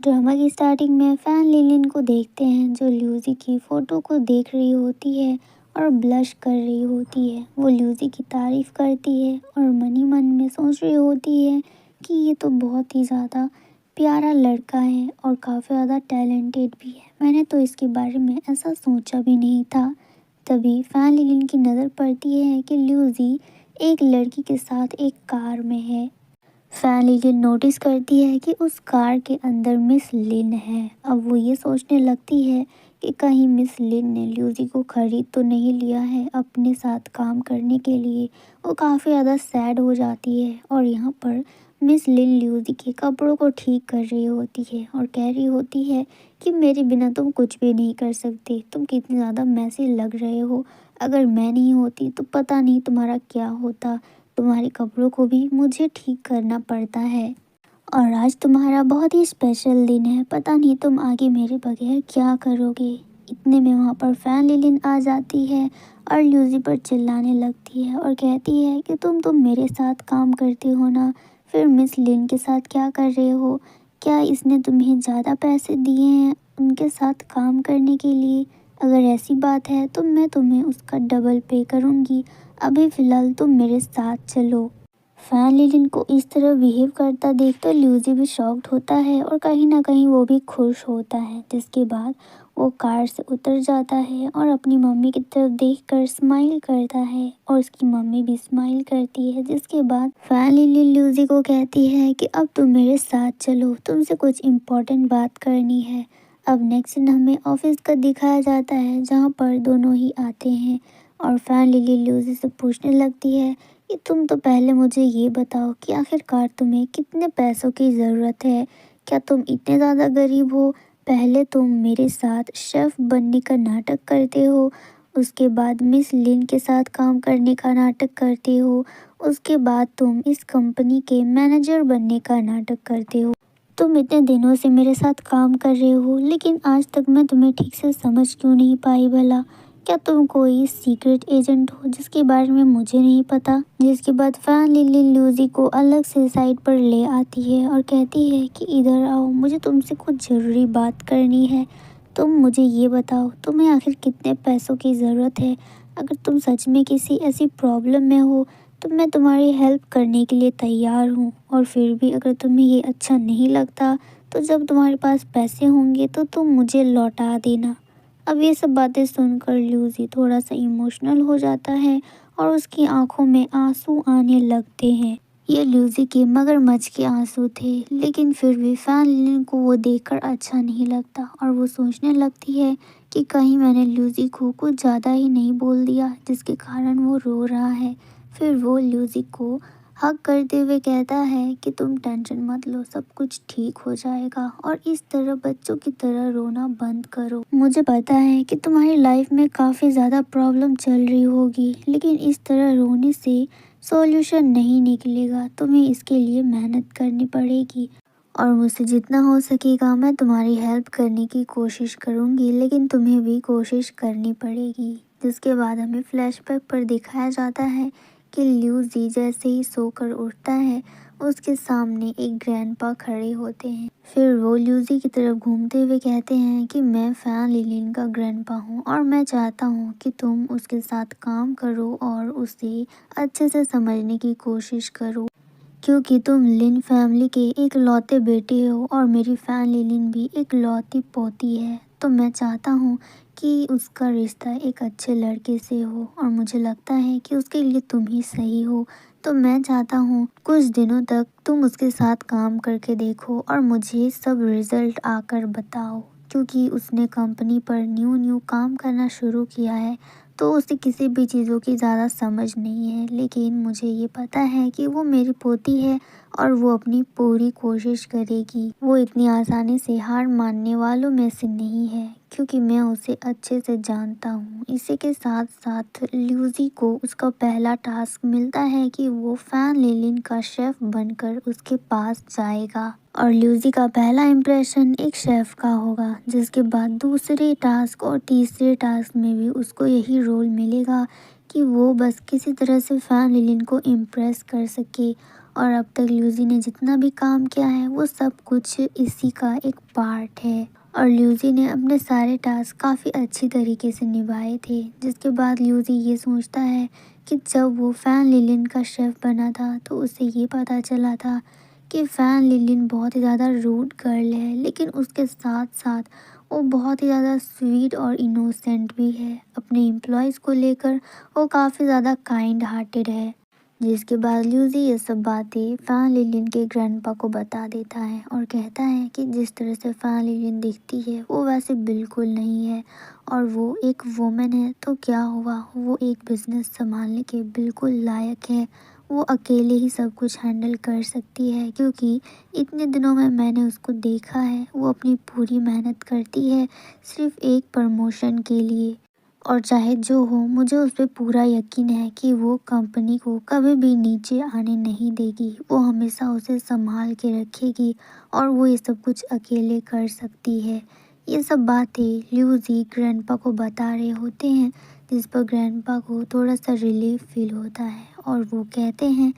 Drama की starting में fan linen को देखते हैं जो ल्यूसी की फ़ोटो को देख रही होती है और ब्लश कर रही होती है। वो ल्यूसी की तारीफ़ करती है और मन ही मन में सोच रही होती है कि ये तो बहुत ही ज़्यादा प्यारा लड़का है और काफ़ी ज़्यादा टैलेंटेड भी है। मैंने तो इसके बारे में ऐसा सोचा भी नहीं था। तभी फैन लिलिन की नज़र पड़ती है कि ल्यूसी एक लड़की के साथ एक कार में है। फैन लिलिन नोटिस करती है कि उस कार के अंदर मिस लिन है। अब वो ये सोचने लगती है कि कहीं मिस लिन ने ल्यूसी को खरीद तो नहीं लिया है अपने साथ काम करने के लिए। वो काफ़ी ज़्यादा सैड हो जाती है और यहाँ पर मिस लिन ल्यूसी के कपड़ों को ठीक कर रही होती है और कह रही होती है कि मेरे बिना तुम कुछ भी नहीं कर सकते, तुम कितने ज़्यादा मैसी लग रहे हो। अगर मैं नहीं होती तो पता नहीं तुम्हारा क्या होता, तुम्हारे कपड़ों को भी मुझे ठीक करना पड़ता है। और आज तुम्हारा बहुत ही स्पेशल दिन है, पता नहीं तुम आगे मेरे बगैर क्या करोगे। इतने में वहाँ पर फैन लिलिन आ जाती है और ल्यूसी पर चिल्लाने लगती है और कहती है कि तुम मेरे साथ काम करते हो ना, फिर मिस लिन के साथ क्या कर रहे हो? क्या इसने तुम्हें ज़्यादा पैसे दिए हैं उनके साथ काम करने के लिए? अगर ऐसी बात है तो मैं तुम्हें उसका डबल पे करूँगी। अभी फ़िलहाल तुम मेरे साथ चलो। फैन लिलिन को इस तरह बिहेव करता देख कर ल्यूसी भी शॉक्ड होता है और कहीं ना कहीं वो भी खुश होता है। जिसके बाद वो कार से उतर जाता है और अपनी मम्मी की तरफ देखकर स्माइल करता है और उसकी मम्मी भी स्माइल करती है। जिसके बाद फैन लिलिन ल्यूसी को कहती है कि अब तुम मेरे साथ चलो, तुमसे कुछ इम्पोर्टेंट बात करनी है। अब नेक्स्ट सीन हमें ऑफिस का दिखाया जाता है जहाँ पर दोनों ही आते हैं और फैन लिलिन ल्यूसी से पूछने लगती है कि तुम तो पहले मुझे ये बताओ कि आखिरकार तुम्हें कितने पैसों की ज़रूरत है? क्या तुम इतने ज़्यादा गरीब हो? पहले तुम मेरे साथ शेफ़ बनने का नाटक करते हो, उसके बाद मिस लिन के साथ काम करने का नाटक करते हो, उसके बाद तुम इस कंपनी के मैनेजर बनने का नाटक करते हो। तुम इतने दिनों से मेरे साथ काम कर रहे हो लेकिन आज तक मैं तुम्हें ठीक से समझ क्यों नहीं पाई भला? क्या तुम कोई सीक्रेट एजेंट हो जिसके बारे में मुझे नहीं पता? जिसके बाद फैन लिलिन ल्यूसी को अलग से साइड पर ले आती है और कहती है कि इधर आओ, मुझे तुमसे कुछ ज़रूरी बात करनी है। तुम मुझे ये बताओ तुम्हें आखिर कितने पैसों की ज़रूरत है? अगर तुम सच में किसी ऐसी प्रॉब्लम में हो तो मैं तुम्हारी हेल्प करने के लिए तैयार हूँ। और फिर भी अगर तुम्हें ये अच्छा नहीं लगता तो जब तुम्हारे पास पैसे होंगे तो तुम मुझे लौटा देना। अब ये सब बातें सुनकर ल्यूसी थोड़ा सा इमोशनल हो जाता है और उसकी आंखों में आंसू आने लगते हैं। ये ल्यूसी के मगरमच्छ के आंसू थे लेकिन फिर भी फैन लिलिन को वो देखकर अच्छा नहीं लगता और वो सोचने लगती है कि कहीं मैंने ल्यूसी को कुछ ज़्यादा ही नहीं बोल दिया जिसके कारण वो रो रहा है। फिर वो ल्यूसी को हग करते हुए कहता है कि तुम टेंशन मत लो, सब कुछ ठीक हो जाएगा और इस तरह बच्चों की तरह रोना बंद करो। मुझे पता है कि तुम्हारी लाइफ में काफ़ी ज़्यादा प्रॉब्लम चल रही होगी लेकिन इस तरह रोने से सॉल्यूशन नहीं निकलेगा, तुम्हें इसके लिए मेहनत करनी पड़ेगी और मुझसे जितना हो सकेगा मैं तुम्हारी हेल्प करने की कोशिश करूँगी, लेकिन तुम्हें भी कोशिश करनी पड़ेगी। जिसके बाद हमें फ्लैशबैक पर दिखाया जाता है कि ल्यूसी जैसे ही सोकर उठता है उसके सामने एक ग्रैंडपा खड़े होते हैं। फिर वो ल्यूसी की तरफ घूमते हुए कहते हैं कि मैं फैन लिलिन का ग्रैंडपा हूँ और मैं चाहता हूँ कि तुम उसके साथ काम करो और उसे अच्छे से समझने की कोशिश करो, क्योंकि तुम लिन फैमिली के एक लौते बेटे हो और मेरी फैन लिलिन भी एक लौती पोती है। तो मैं चाहता हूँ कि उसका रिश्ता एक अच्छे लड़के से हो और मुझे लगता है कि उसके लिए तुम ही सही हो। तो मैं चाहता हूँ कुछ दिनों तक तुम उसके साथ काम करके देखो और मुझे सब रिजल्ट आकर बताओ, क्योंकि उसने कंपनी पर न्यू काम करना शुरू किया है तो उसे किसी भी चीज़ों की ज़्यादा समझ नहीं है। लेकिन मुझे ये पता है कि वो मेरी पोती है और वो अपनी पूरी कोशिश करेगी। वो इतनी आसानी से हार मानने वालों में से नहीं है क्योंकि मैं उसे अच्छे से जानता हूँ। इसी के साथ साथ ल्यूसी को उसका पहला टास्क मिलता है कि वो फैन लिलिन का शेफ़ बनकर उसके पास जाएगा और ल्यूसी का पहला इम्प्रेशन एक शेफ़ का होगा। जिसके बाद दूसरे टास्क और तीसरे टास्क में भी उसको यही रोल मिलेगा कि वो बस किसी तरह से फैन लिलिन को इम्प्रेस कर सके और अब तक ल्यूजी ने जितना भी काम किया है वो सब कुछ इसी का एक पार्ट है। और ल्यूजी ने अपने सारे टास्क काफ़ी अच्छी तरीके से निभाए थे। जिसके बाद ल्यूजी ये सोचता है कि जब वो फैन लिलिन का शेफ़ बना था तो उसे ये पता चला था कि फैन लिलिन बहुत ही ज़्यादा रूड गर्ल है, लेकिन उसके साथ साथ वो बहुत ही ज़्यादा स्वीट और इनोसेंट भी है। अपने एम्प्लॉयज़ को लेकर वो काफ़ी ज़्यादा काइंड हार्टेड है। जिसके बाद ल्यूजी ये सब बातें फैन लिलिन के ग्रैंडपा को बता देता है और कहता है कि जिस तरह से फैन लिलिन दिखती है वो वैसे बिल्कुल नहीं है, और वो एक वुमेन है तो क्या हुआ, वो एक बिजनेस संभालने के बिल्कुल लायक है। वो अकेले ही सब कुछ हैंडल कर सकती है, क्योंकि इतने दिनों में मैंने उसको देखा है वो अपनी पूरी मेहनत करती है सिर्फ एक प्रमोशन के लिए। और चाहे जो हो, मुझे उस पे पूरा यकीन है कि वो कंपनी को कभी भी नीचे आने नहीं देगी। वो हमेशा उसे संभाल के रखेगी और वो ये सब कुछ अकेले कर सकती है। ये सब बातें ल्यूजी ग्रैंडपा को बता रहे होते हैं, जिस पर ग्रैंडपा को थोड़ा सा रिलीफ फील होता है और वो कहते हैं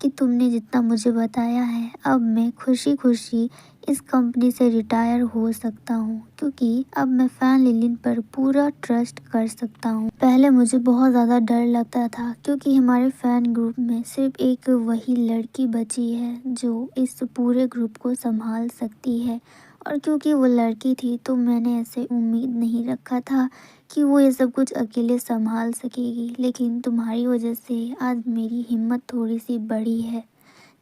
कि तुमने जितना मुझे बताया है अब मैं खुशी खुशी इस कंपनी से रिटायर हो सकता हूँ, क्योंकि अब मैं फैन लिलिन पर पूरा ट्रस्ट कर सकता हूँ। पहले मुझे बहुत ज़्यादा डर लगता था, क्योंकि हमारे फैन ग्रुप में सिर्फ एक वही लड़की बची है जो इस पूरे ग्रुप को संभाल सकती है। और क्योंकि वो लड़की थी तो मैंने ऐसे उम्मीद नहीं रखा था कि वो ये सब कुछ अकेले संभाल सकेगी, लेकिन तुम्हारी वजह से आज मेरी हिम्मत थोड़ी सी बढ़ी है।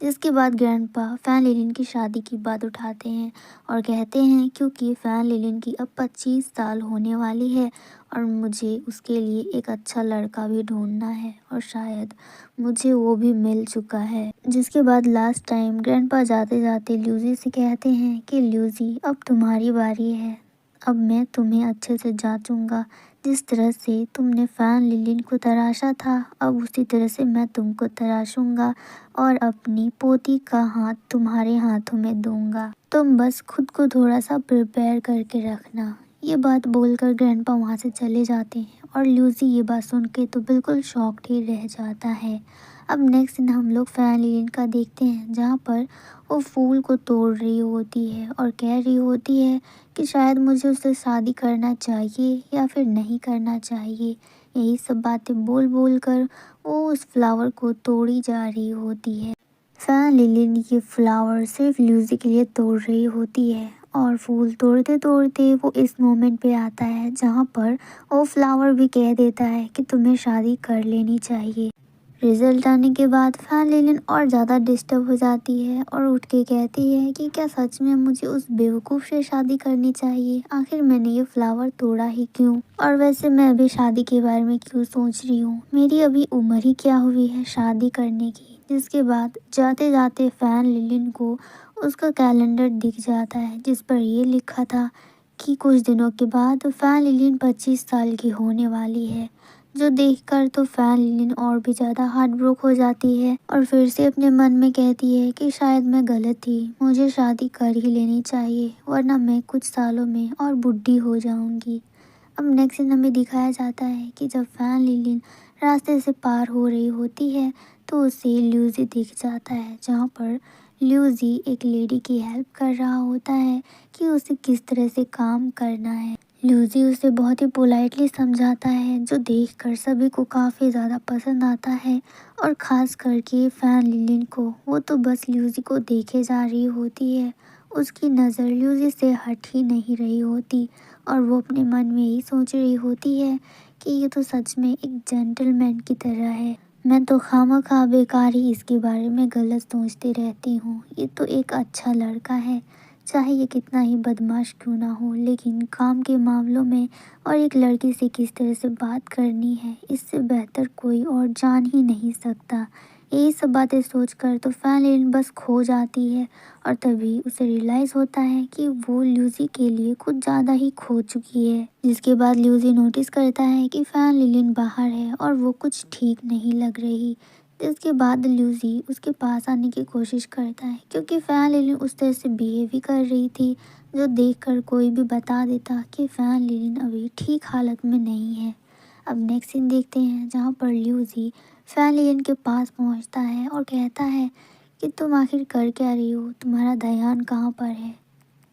जिसके बाद ग्रैंडपा फैन लिलिन की शादी की बात उठाते हैं और कहते हैं क्योंकि फैन लिलिन की अब 25 साल होने वाली है और मुझे उसके लिए एक अच्छा लड़का भी ढूंढना है, और शायद मुझे वो भी मिल चुका है। जिसके बाद लास्ट टाइम ग्रैंडपा जाते जाते ल्यूजी से कहते हैं कि ल्यूजी अब तुम्हारी बारी है, अब मैं तुम्हें अच्छे से जांचूंगा। जिस तरह से तुमने फैन लिलिन को तराशा था अब उसी तरह से मैं तुमको तराशूंगा और अपनी पोती का हाथ तुम्हारे हाथों में दूंगा। तुम बस खुद को थोड़ा सा प्रिपेयर करके रखना। ये बात बोलकर ग्रैंडपा वहाँ से चले जाते हैं और ल्यूजी ये बात सुन के तो बिल्कुल शॉक्ड ही रह जाता है। अब नेक्स्ट दिन हम लोग फैन लिलिन का देखते हैं, जहाँ पर वो फूल को तोड़ रही होती है और कह रही होती है कि शायद मुझे उससे शादी करना चाहिए या फिर नहीं करना चाहिए। यही सब बातें बोल बोल कर वो उस फ्लावर को तोड़ी जा रही होती है। फैन लिलिन ये फ्लावर सिर्फ ल्यूजी के लिए तोड़ रही होती है और फूल तोड़ते तोड़ते वो इस मोमेंट पे आता है जहाँ पर वो फ्लावर भी कह देता है कि तुम्हें शादी कर लेनी चाहिए। रिजल्ट आने के बाद फैन लिलिन और ज़्यादा डिस्टर्ब हो जाती है और उठ के कहती है कि क्या सच में मुझे उस बेवकूफ़ से शादी करनी चाहिए, आखिर मैंने ये फ्लावर तोड़ा ही क्यों, और वैसे मैं अभी शादी के बारे में क्यों सोच रही हूँ, मेरी अभी उम्र ही क्या हुई है शादी करने की। जिसके बाद जाते जाते फैन लिलिन को उसका कैलेंडर दिख जाता है, जिस पर ये लिखा था कि कुछ दिनों के बाद फैन लिलिन 25 साल की होने वाली है। जो देखकर तो फैन लिलिन और भी ज़्यादा हार्ट ब्रोक हो जाती है और फिर से अपने मन में कहती है कि शायद मैं गलत थी, मुझे शादी कर ही लेनी चाहिए वरना मैं कुछ सालों में और बुढ़ी हो जाऊंगी। अब नेक्स्ट सीन हमें दिखाया जाता है कि जब फैन लिलिन रास्ते से पार हो रही होती है तो उसे ल्यूजी दिख जाता है, जहाँ पर ल्यूजी एक लेडी की हेल्प कर रहा होता है कि उसे किस तरह से काम करना है। ल्यूजी उसे बहुत ही पोलाइटली समझाता है, जो देखकर सभी को काफ़ी ज़्यादा पसंद आता है और ख़ास करके फैन लिलिन को। वो तो बस ल्यूजी को देखे जा रही होती है, उसकी नज़र ल्यूजी से हट ही नहीं रही होती और वो अपने मन में यही सोच रही होती है कि ये तो सच में एक जेंटलमैन की तरह है, मैं तो खामखा बेकार ही इसके बारे में गलत सोचती रहती हूँ। ये तो एक अच्छा लड़का है, चाहे ये कितना ही बदमाश क्यों ना हो, लेकिन काम के मामलों में और एक लड़की से किस तरह से बात करनी है इससे बेहतर कोई और जान ही नहीं सकता। यही सब बातें सोचकर तो फैन लिलिन बस खो जाती है और तभी उसे रियलाइज़ होता है कि वो ल्यूजी के लिए कुछ ज़्यादा ही खो चुकी है। जिसके बाद ल्यूजी नोटिस करता है कि फैन लिलिन बाहर है और वो कुछ ठीक नहीं लग रही। इसके बाद ल्यूजी उसके पास आने की कोशिश करता है, क्योंकि फैन लिलिन उस तरह से बिहेव भी कर रही थी जो देखकर कोई भी बता देता कि फैन लिलिन अभी ठीक हालत में नहीं है। अब नेक्स्ट सीन देखते हैं, जहाँ पर ल्यूजी फैन लिलिन के पास पहुँचता है और कहता है कि तुम आखिर कर क्या रही हो, तुम्हारा ध्यान कहाँ पर है,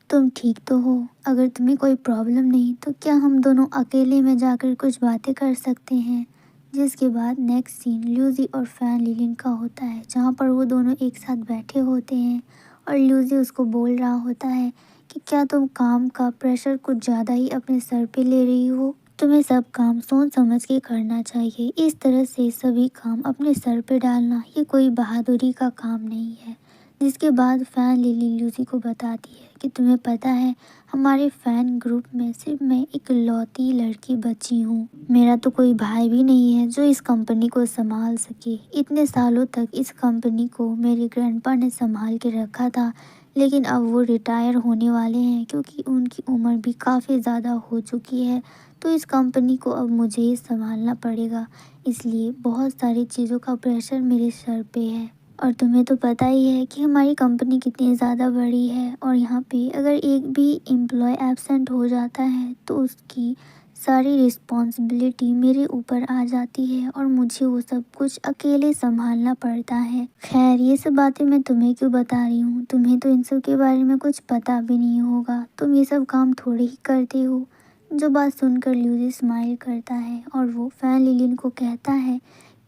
तुम ठीक तो हो? अगर तुम्हें कोई प्रॉब्लम नहीं तो क्या हम दोनों अकेले में जाकर कुछ बातें कर सकते हैं। जिसके बाद नेक्स्ट सीन ल्यूजी और फैन लिलिन का होता है, जहाँ पर वो दोनों एक साथ बैठे होते हैं और ल्यूजी उसको बोल रहा होता है कि क्या तुम काम का प्रेशर कुछ ज़्यादा ही अपने सर पे ले रही हो। तुम्हें सब काम सोच समझ के करना चाहिए। इस तरह से सभी काम अपने सर पे डालना ये कोई बहादुरी का काम नहीं है। जिसके बाद फैन लिली ल्यूसी को बताती है कि तुम्हें पता है, हमारे फैन ग्रुप में सिर्फ मैं इकलौती लड़की बची हूँ। मेरा तो कोई भाई भी नहीं है जो इस कंपनी को संभाल सके। इतने सालों तक इस कंपनी को मेरे ग्रैंडपा ने संभाल के रखा था, लेकिन अब वो रिटायर होने वाले हैं क्योंकि उनकी उम्र भी काफ़ी ज़्यादा हो चुकी है। तो इस कंपनी को अब मुझे ही संभालना पड़ेगा, इसलिए बहुत सारी चीज़ों का प्रेशर मेरे सर पे है। और तुम्हें तो पता ही है कि हमारी कंपनी कितनी ज़्यादा बड़ी है और यहाँ पे अगर एक भी एम्प्लॉय एब्सेंट हो जाता है तो उसकी सारी रिस्पॉन्सिबिलिटी मेरे ऊपर आ जाती है और मुझे वो सब कुछ अकेले संभालना पड़ता है। खैर, ये सब बातें मैं तुम्हें क्यों बता रही हूँ, तुम्हें तो इन सब के बारे में कुछ पता भी नहीं होगा, तुम ये सब काम थोड़े ही करते हो। जो बात सुनकर ल्यूजी स्माइल करता है और वो फैन लिलिन को कहता है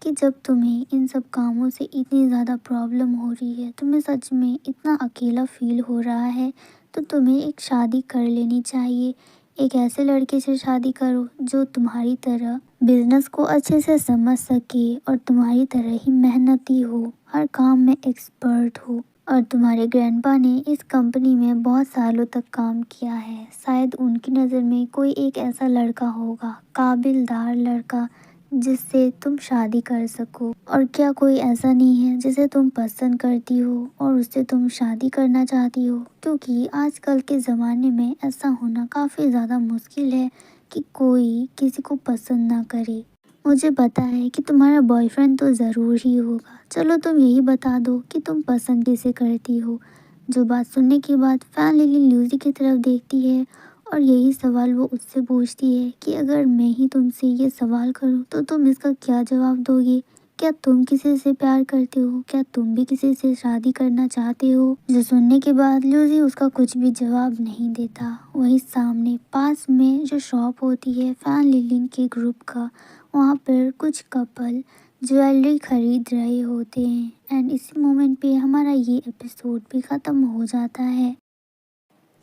कि जब तुम्हें इन सब कामों से इतनी ज़्यादा प्रॉब्लम हो रही है, तुम्हें सच में इतना अकेला फील हो रहा है, तो तुम्हें एक शादी कर लेनी चाहिए। एक ऐसे लड़के से शादी करो जो तुम्हारी तरह बिजनेस को अच्छे से समझ सके और तुम्हारी तरह ही मेहनती हो, हर काम में एक्सपर्ट हो। और तुम्हारे ग्रैंडपा ने इस कंपनी में बहुत सालों तक काम किया है, शायद उनकी नज़र में कोई एक ऐसा लड़का होगा, काबिलदार लड़का, जिससे तुम शादी कर सको। और क्या कोई ऐसा नहीं है जिसे तुम पसंद करती हो और उससे तुम शादी करना चाहती हो? क्योंकि आजकल के ज़माने में ऐसा होना काफ़ी ज़्यादा मुश्किल है कि कोई किसी को पसंद ना करे। मुझे पता है कि तुम्हारा बॉयफ्रेंड तो ज़रूर ही होगा, चलो तुम यही बता दो कि तुम पसंद किसे करती हो। जो बात सुनने के बाद फैन लिली ल्यूजी की तरफ देखती है और यही सवाल वो उससे पूछती है कि अगर मैं ही तुमसे ये सवाल करूं तो तुम इसका क्या जवाब दोगे? क्या तुम किसी से प्यार करते हो? क्या तुम भी किसी से शादी करना चाहते हो? जो सुनने के बाद ल्यूजी उसका कुछ भी जवाब नहीं देता। वहीं सामने पास में जो शॉप होती है फैन लिलिन के ग्रुप का, वहाँ पर कुछ कपल ज्वेलरी खरीद रहे होते हैं। एंड इसी मोमेंट पे हमारा ये एपिसोड भी ख़त्म हो जाता है।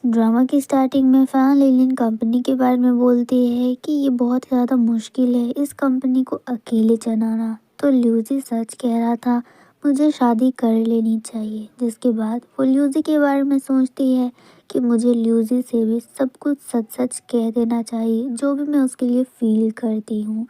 ड्रामा की स्टार्टिंग में फैन लिलिन कंपनी के बारे में बोलती है कि ये बहुत ज़्यादा मुश्किल है इस कंपनी को अकेले चलाना। तो ल्यूजी सच कह रहा था, मुझे शादी कर लेनी चाहिए। जिसके बाद वो ल्यूजी के बारे में सोचती है कि मुझे ल्यूजी से भी सब कुछ सच सच कह देना चाहिए, जो भी मैं उसके लिए फील करती हूँ।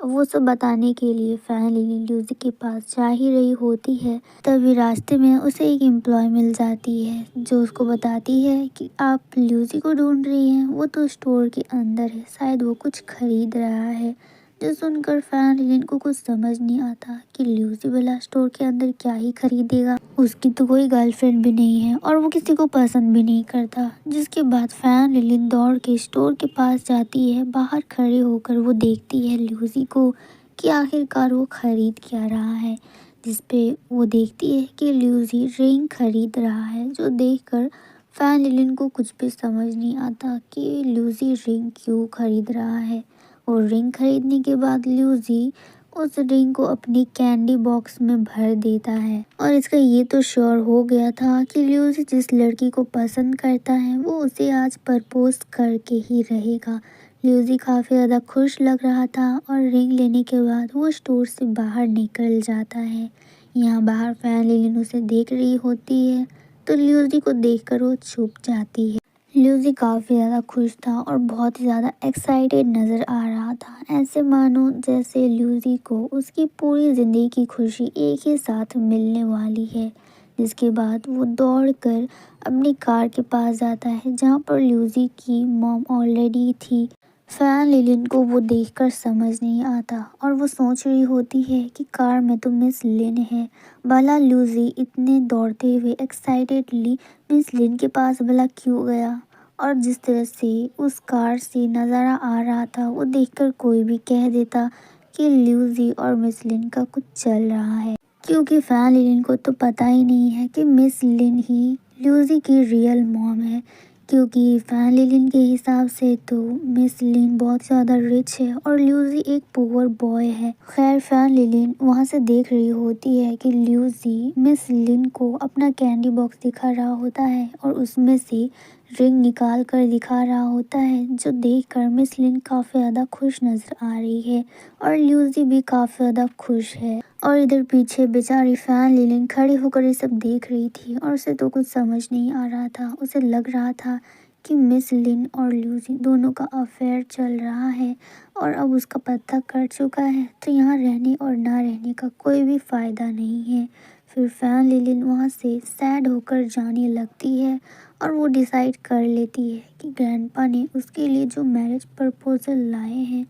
वो सब बताने के लिए फैन लिली ल्यूजी के पास जा ही रही होती है, तभी रास्ते में उसे एक एम्प्लॉय मिल जाती है जो उसको बताती है कि आप ल्यूजी को ढूंढ रही हैं, वो तो स्टोर के अंदर है, शायद वो कुछ खरीद रहा है। जो सुनकर फैन लिलिन को कुछ समझ नहीं आता कि ल्यूसी भला स्टोर के अंदर क्या ही खरीदेगा। उसकी तो कोई गर्लफ्रेंड भी नहीं है और वो किसी को पसंद भी नहीं करता। जिसके बाद फैन लिलिन दौड़ के स्टोर के पास जाती है। बाहर खड़े होकर वो देखती है ल्यूसी को कि आखिरकार वो खरीद क्या रहा है। जिसपे वो देखती है कि ल्यूसी रिंग खरीद रहा है, जो देखकर फैन लिलिन को कुछ भी समझ नहीं आता कि ल्यूसी रिंग क्यों खरीद रहा है। और रिंग खरीदने के बाद ल्यूजी उस रिंग को अपनी कैंडी बॉक्स में भर देता है और इसका ये तो श्योर हो गया था कि ल्यूजी जिस लड़की को पसंद करता है वो उसे आज प्रपोज करके ही रहेगा। ल्यूजी काफ़ी ज़्यादा खुश लग रहा था और रिंग लेने के बाद वो स्टोर से बाहर निकल जाता है। यहाँ बाहर फैन लिलिन उसे देख रही होती है तो ल्यूजी को देखकर वो छुप जाती है। ल्यूजी काफ़ी ज़्यादा खुश था और बहुत ही ज़्यादा एक्साइटेड नज़र आ रहा था, ऐसे मानो जैसे ल्यूजी को उसकी पूरी ज़िंदगी की खुशी एक ही साथ मिलने वाली है। जिसके बाद वो दौड़कर अपनी कार के पास जाता है जहाँ पर ल्यूजी की मॉम ऑलरेडी थी। फैन लिलिन को वो देखकर समझ नहीं आता और वो सोच रही होती है कि कार में तो मिस लिन है, भला ल्यूजी इतने दौड़ते हुए एक्साइटेडली मिस लिन के पास भला क्यों गया। और जिस तरह से उस कार से नज़ारा आ रहा था वो देखकर कोई भी कह देता कि ल्यूजी और मिस लिन का कुछ चल रहा है, क्योंकि फैन लिलिन को तो पता ही नहीं है कि मिस लिन ही ल्यूजी की रियल मॉम है। क्योंकि फैन लिलिन के हिसाब से तो मिस लिन बहुत ज़्यादा रिच है और ल्यूजी एक पुअर बॉय है। खैर फैन लिलिन वहाँ से देख रही होती है कि ल्यूजी मिस लिन को अपना कैंडी बॉक्स दिखा रहा होता है और उसमें से रिंग निकाल कर दिखा रहा होता है, जो देखकर मिस लिन काफ़ी ज़्यादा खुश नज़र आ रही है और ल्यूजी भी काफ़ी ज़्यादा खुश है। और इधर पीछे बेचारी फैन लिलिन खड़ी होकर ये सब देख रही थी और उसे तो कुछ समझ नहीं आ रहा था। उसे लग रहा था कि मिस लिन और ल्यूजी दोनों का अफेयर चल रहा है और अब उसका पता कर चुका है, तो यहाँ रहने और ना रहने का कोई भी फ़ायदा नहीं है। फिर फैन लिलिन वहाँ से सैड होकर जाने लगती है और वो डिसाइड कर लेती है कि ग्रैंडपा ने उसके लिए जो मैरिज प्रपोजल लाए हैं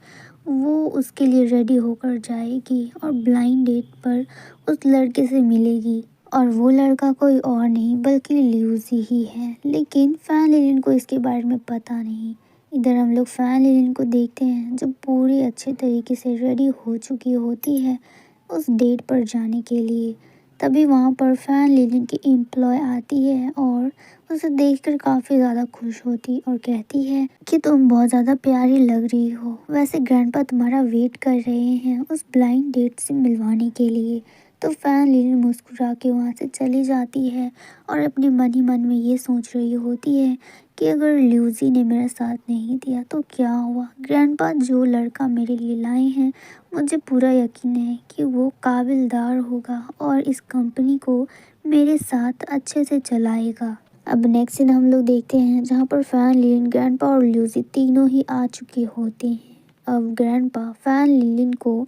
वो उसके लिए रेडी होकर जाएगी और ब्लाइंड डेट पर उस लड़के से मिलेगी। और वो लड़का कोई और नहीं बल्कि ल्यूजी ही है, लेकिन फैन लिलिन को इसके बारे में पता नहीं। इधर हम लोग फैन लिलिन को देखते हैं जो पूरी अच्छे तरीके से रेडी हो चुकी होती है उस डेट पर जाने के लिए। तभी वहाँ पर फैन लिलिन की एम्प्लॉय आती है और उसे देखकर काफ़ी ज़्यादा खुश होती और कहती है कि तुम बहुत ज़्यादा प्यारी लग रही हो। वैसे ग्रैंडपा तुम्हारा वेट कर रहे हैं उस ब्लाइंड डेट से मिलवाने के लिए। तो फैन लिलिन मुस्कुरा के वहाँ से चली जाती है और अपने मन ही मन में ये सोच रही होती है कि अगर ल्यूजी ने मेरा साथ नहीं दिया तो क्या हुआ। ग्रैंडपा जो लड़का मेरे लिए लाए हैं मुझे पूरा यकीन है कि वो काबिलदार होगा और इस कंपनी को मेरे साथ अच्छे से चलाएगा। अब नेक्स्ट सीन हम लोग देखते हैं जहाँ पर फैन लिलिन, ग्रैंडपा और ल्यूजी तीनों ही आ चुके होते हैं। अब ग्रैंडपा फैन लिलिन को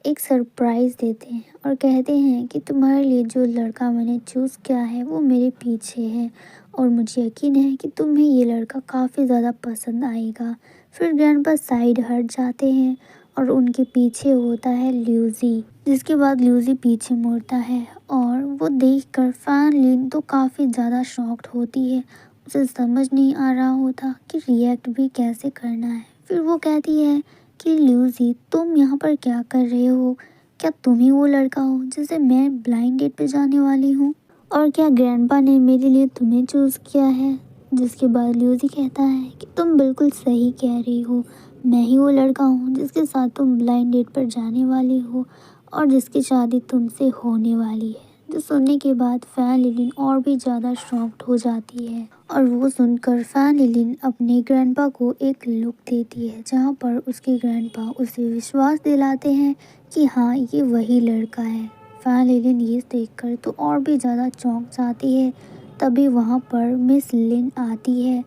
एक सरप्राइज़ देते हैं और कहते हैं कि तुम्हारे लिए जो लड़का मैंने चूज़ किया है वो मेरे पीछे है और मुझे यकीन है कि तुम्हें ये लड़का काफ़ी ज़्यादा पसंद आएगा। फिर ग्रैंडपा साइड हट जाते हैं और उनके पीछे होता है ल्यूजी, जिसके बाद ल्यूजी पीछे मुड़ता है और वो देखकर फैन लिन तो काफ़ी ज़्यादा शॉक्ड होती है। उसे समझ नहीं आ रहा होता कि रिएक्ट भी कैसे करना है। फिर वो कहती है कि ल्यूजी तुम यहाँ पर क्या कर रहे हो? क्या तुम ही वो लड़का हो जिसे मैं ब्लाइंड डेट पे जाने वाली हूँ? और क्या ग्रैंडपा ने मेरे लिए तुम्हें चूज़ किया है? जिसके बाद ल्यूजी कहता है कि तुम बिल्कुल सही कह रही हो, मैं ही वो लड़का हूँ जिसके साथ तुम ब्लाइंड डेट पर जाने वाली हो और जिसकी शादी तुमसे होने वाली है। जो सुनने के बाद फैन लिलिन और भी ज़्यादा शॉक्ड हो जाती है और वो सुनकर फैन लिलिन अपने ग्रैंडपा को एक लुक देती है जहाँ पर उसके ग्रैंडपा उसे विश्वास दिलाते हैं कि हाँ ये वही लड़का है। फैन लिलिन ये देखकर तो और भी ज़्यादा चौंक जाती है। तभी वहाँ पर मिस लिन आती है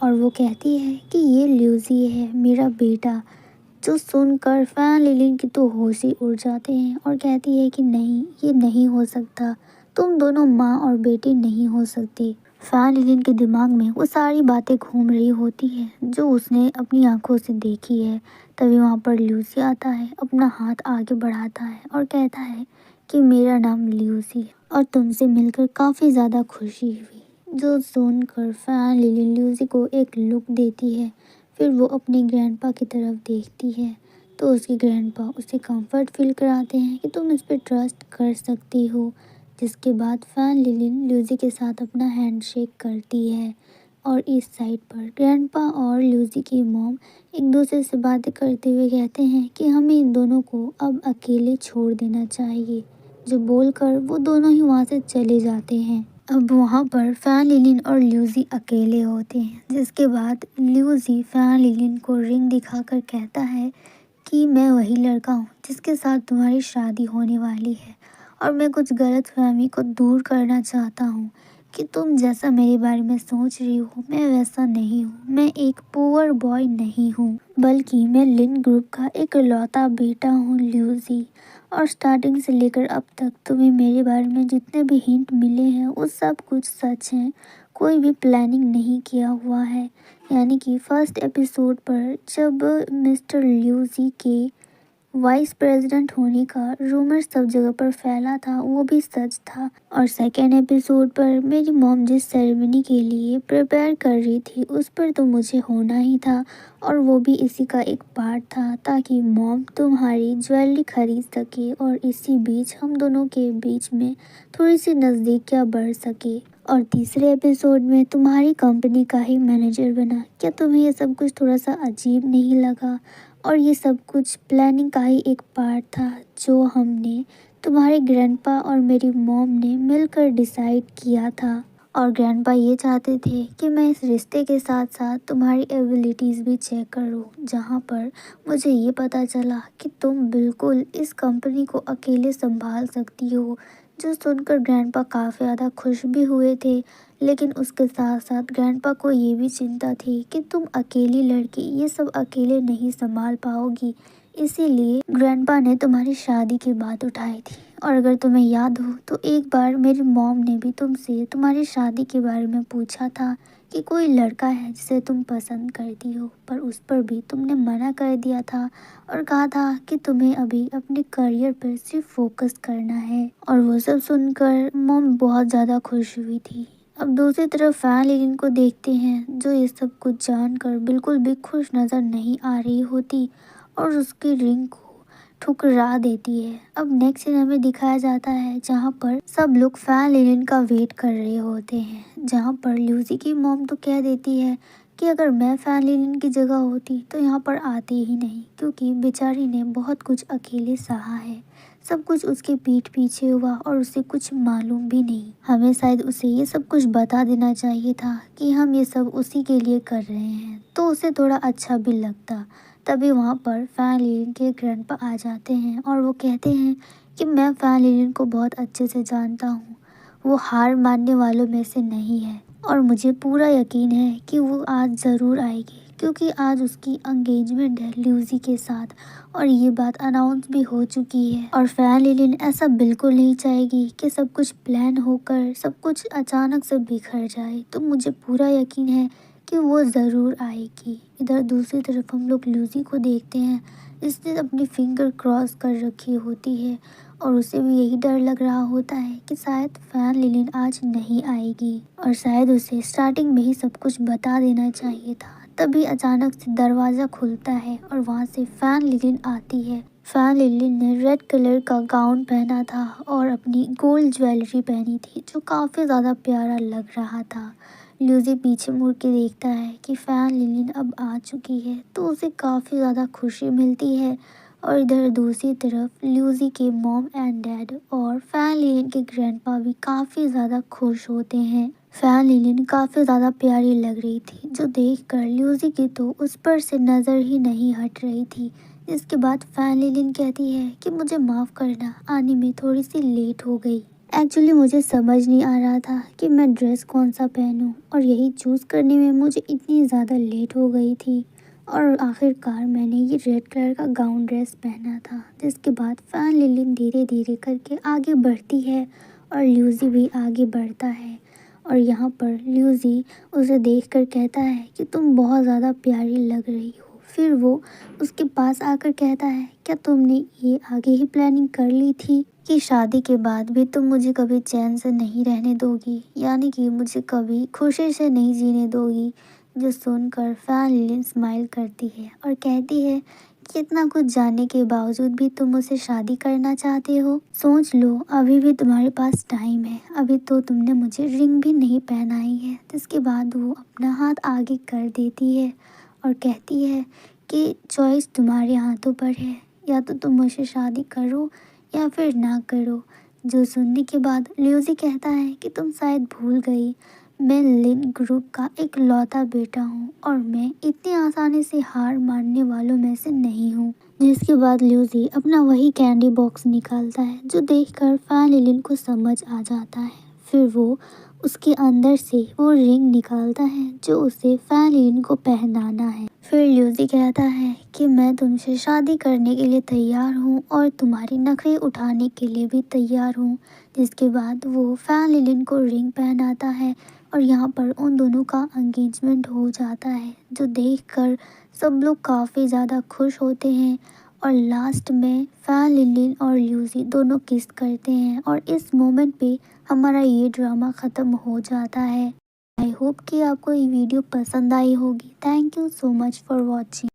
और वो कहती है कि ये ल्यूजी है मेरा बेटा। जो सुनकर फैन लिलिन की तो होश ही उड़ जाते हैं और कहती है कि नहीं ये नहीं हो सकता, तुम दोनों माँ और बेटे नहीं हो सकते। फैन लिलिन के दिमाग में वो सारी बातें घूम रही होती है जो उसने अपनी आंखों से देखी है। तभी वहाँ पर ल्यूसी आता है, अपना हाथ आगे बढ़ाता है और कहता है कि मेरा नाम ल्यूसी है और तुमसे मिलकर काफ़ी ज़्यादा खुशी हुई। जो सुनकर फैन लिलिन ल्यूसी को एक लुक देती है। फिर वो अपने ग्रैंडपा की तरफ देखती है तो उसके ग्रैंडपा उसे कंफर्ट फील कराते हैं कि तुम इस पर ट्रस्ट कर सकती हो। जिसके बाद फैन लिलिन ल्यूजी के साथ अपना हैंडशेक करती है और इस साइड पर ग्रैंडपा और ल्यूजी की मॉम एक दूसरे से बातें करते हुए कहते हैं कि हमें इन दोनों को अब अकेले छोड़ देना चाहिए। जो बोलकर वो दोनों ही वहाँ से चले जाते हैं। अब वहाँ पर फैन लिलिन और ल्यूजी अकेले होते हैं, जिसके बाद ल्यूजी फैन लिलिन को रिंग दिखाकर कहता है कि मैं वही लड़का हूँ जिसके साथ तुम्हारी शादी होने वाली है और मैं कुछ गलतफहमी को दूर करना चाहता हूँ कि तुम जैसा मेरे बारे में सोच रही हो मैं वैसा नहीं हूँ। मैं एक पुअर बॉय नहीं हूँ बल्कि मैं लिन ग्रुप का एक लौता बेटा हूँ ल्यूजी। और स्टार्टिंग से लेकर अब तक तुम्हें मेरे बारे में जितने भी हिंट मिले हैं वो सब कुछ सच हैं, कोई भी प्लानिंग नहीं किया हुआ है। यानी कि फर्स्ट एपिसोड पर जब मिस्टर ल्यूजी के वाइस प्रेसिडेंट होने का रूमर सब जगह पर फैला था वो भी सच था। और सेकेंड एपिसोड पर मेरी मॉम जिस सेरेमनी के लिए प्रिपेयर कर रही थी उस पर तो मुझे होना ही था, और वो भी इसी का एक पार्ट था ताकि मॉम तुम्हारी ज्वेलरी खरीद सके और इसी बीच हम दोनों के बीच में थोड़ी सी नज़दीकियाँ बढ़ सके। और तीसरे एपिसोड में तुम्हारी कंपनी का ही मैनेजर बना। क्या तुम्हें ये सब कुछ थोड़ा सा अजीब नहीं लगा? और ये सब कुछ प्लानिंग का ही एक पार्ट था जो हमने तुम्हारे ग्रैंडपा और मेरी मॉम ने मिलकर डिसाइड किया था। और ग्रैंडपा ये चाहते थे कि मैं इस रिश्ते के साथ साथ तुम्हारी एबिलिटीज़ भी चेक करूं, जहां पर मुझे ये पता चला कि तुम बिल्कुल इस कंपनी को अकेले संभाल सकती हो। जो सुनकर ग्रैंडपा काफ़ी ज़्यादा खुश भी हुए थे, लेकिन उसके साथ साथ ग्रैंडपा को ये भी चिंता थी कि तुम अकेली लड़की ये सब अकेले नहीं संभाल पाओगी। इसीलिए ग्रैंडपा ने तुम्हारी शादी की बात उठाई थी। और अगर तुम्हें याद हो तो एक बार मेरी मॉम ने भी तुमसे तुम्हारी शादी के बारे में पूछा था कि कोई लड़का है जिसे तुम पसंद करती हो, पर उस पर भी तुमने मना कर दिया था और कहा था कि तुम्हें अभी अपने करियर पर सिर्फ फोकस करना है। और वो सब सुनकर मॉम बहुत ज़्यादा खुश हुई थी। अब दूसरी तरफ फैन लिलिन को देखते हैं जो ये सब कुछ जानकर बिल्कुल भी खुश नज़र नहीं आ रही होती और उसकी रिंग को ठुकरा देती है। अब नेक्स्ट सीन हमें दिखाया जाता है जहाँ पर सब लोग फैन लिलिन का वेट कर रहे होते हैं, जहाँ पर ल्यूसी की मॉम तो कह देती है कि अगर मैं फैन लिलिन की जगह होती तो यहाँ पर आती ही नहीं, क्योंकि बेचारी ने बहुत कुछ अकेले सहा है। सब कुछ उसके पीठ पीछे हुआ और उसे कुछ मालूम भी नहीं। हमें शायद उसे ये सब कुछ बता देना चाहिए था कि हम ये सब उसी के लिए कर रहे हैं, तो उसे थोड़ा अच्छा भी लगता। तभी वहाँ पर फैन लिलिन के ग्रैंडपा आ जाते हैं और वो कहते हैं कि मैं फैन लिलिन को बहुत अच्छे से जानता हूँ, वो हार मानने वालों में से नहीं है और मुझे पूरा यकीन है कि वो आज ज़रूर आएगी, क्योंकि आज उसकी एंगेजमेंट है ल्यूसी के साथ और ये बात अनाउंस भी हो चुकी है। और फैन लिलिन ऐसा बिल्कुल नहीं चाहेगी कि सब कुछ प्लान होकर सब कुछ अचानक से बिखर जाए, तो मुझे पूरा यकीन है कि वो ज़रूर आएगी। इधर दूसरी तरफ हम लोग ल्यूसी को देखते हैं, जिसने अपनी फिंगर क्रॉस कर रखी होती है और उसे भी यही डर लग रहा होता है कि शायद फैन लिलिन आज नहीं आएगी और शायद उसे स्टार्टिंग में ही सब कुछ बता देना चाहिए था। तभी अचानक से दरवाज़ा खुलता है और वहाँ से फैन लिलिन आती है। फैन लिलिन ने रेड कलर का गाउन पहना था और अपनी गोल्ड ज्वेलरी पहनी थी जो काफ़ी ज़्यादा प्यारा लग रहा था। ल्यूसी पीछे मुड़ के देखता है कि फैन लिलिन अब आ चुकी है, तो उसे काफ़ी ज़्यादा खुशी मिलती है। और इधर दूसरी तरफ ल्यूसी के मॉम एंड डैड और फैन लिलिन के ग्रैंडपा भी काफ़ी ज़्यादा खुश होते हैं। फैन लिलिन काफ़ी ज़्यादा प्यारी लग रही थी, जो देखकर ल्यूसी की तो उस पर से नज़र ही नहीं हट रही थी। इसके बाद फैन लिलिन कहती है कि मुझे माफ़ करना, आने में थोड़ी सी लेट हो गई। एक्चुअली मुझे समझ नहीं आ रहा था कि मैं ड्रेस कौन सा पहनूं और यही चूज़ करने में मुझे इतनी ज़्यादा लेट हो गई थी और आखिरकार मैंने ये रेड कलर का गाउन ड्रेस पहना था। जिसके बाद फैन लिलिन धीरे धीरे करके आगे बढ़ती है और ल्यूसी भी आगे बढ़ता है और यहाँ पर ल्यूसी उसे देखकर कहता है कि तुम बहुत ज़्यादा प्यारी लग रही हो। फिर वो उसके पास आकर कहता है, क्या तुमने ये आगे ही प्लानिंग कर ली थी कि शादी के बाद भी तुम मुझे कभी चैन से नहीं रहने दोगी, यानी कि मुझे कभी खुशी से नहीं जीने दोगी। जो सुनकर फैन लिलिन स्माइल करती है और कहती है कि इतना कुछ जानने के बावजूद भी तुम मुझसे शादी करना चाहते हो। सोच लो, अभी भी तुम्हारे पास टाइम है, अभी तो तुमने मुझे रिंग भी नहीं पहनाई है। जिसके बाद वो अपना हाथ आगे कर देती है और कहती है कि चॉइस तुम्हारे हाथों पर है, या तो तुम मुझसे शादी करो या फिर ना करो। जो सुनने के बाद ल्यूसी कहता है कि तुम शायद भूल गई, मैं लिन ग्रुप का एक लौता बेटा हूँ और मैं इतनी आसानी से हार मानने वालों में से नहीं हूँ। जिसके बाद ल्यूसी अपना वही कैंडी बॉक्स निकालता है जो देखकर फैन लिलिन को समझ आ जाता है। फिर वो उसके अंदर से वो रिंग निकालता है जो उसे फैन लिलिन को पहनाना है। फिर ल्यूसी कहता है कि मैं तुमसे शादी करने के लिए तैयार हूँ और तुम्हारी नखरे उठाने के लिए भी तैयार हूँ। जिसके बाद वो फैन लिलिन को रिंग पहनाता है और यहाँ पर उन दोनों का एंगेजमेंट हो जाता है, जो देखकर सब लोग काफ़ी ज़्यादा खुश होते हैं। और लास्ट में फैन लिलिन और ल्यूसी दोनों किस करते हैं और इस मोमेंट पे हमारा ये ड्रामा ख़त्म हो जाता है। आई होप कि आपको ये वीडियो पसंद आई होगी। Thank you so much for watching.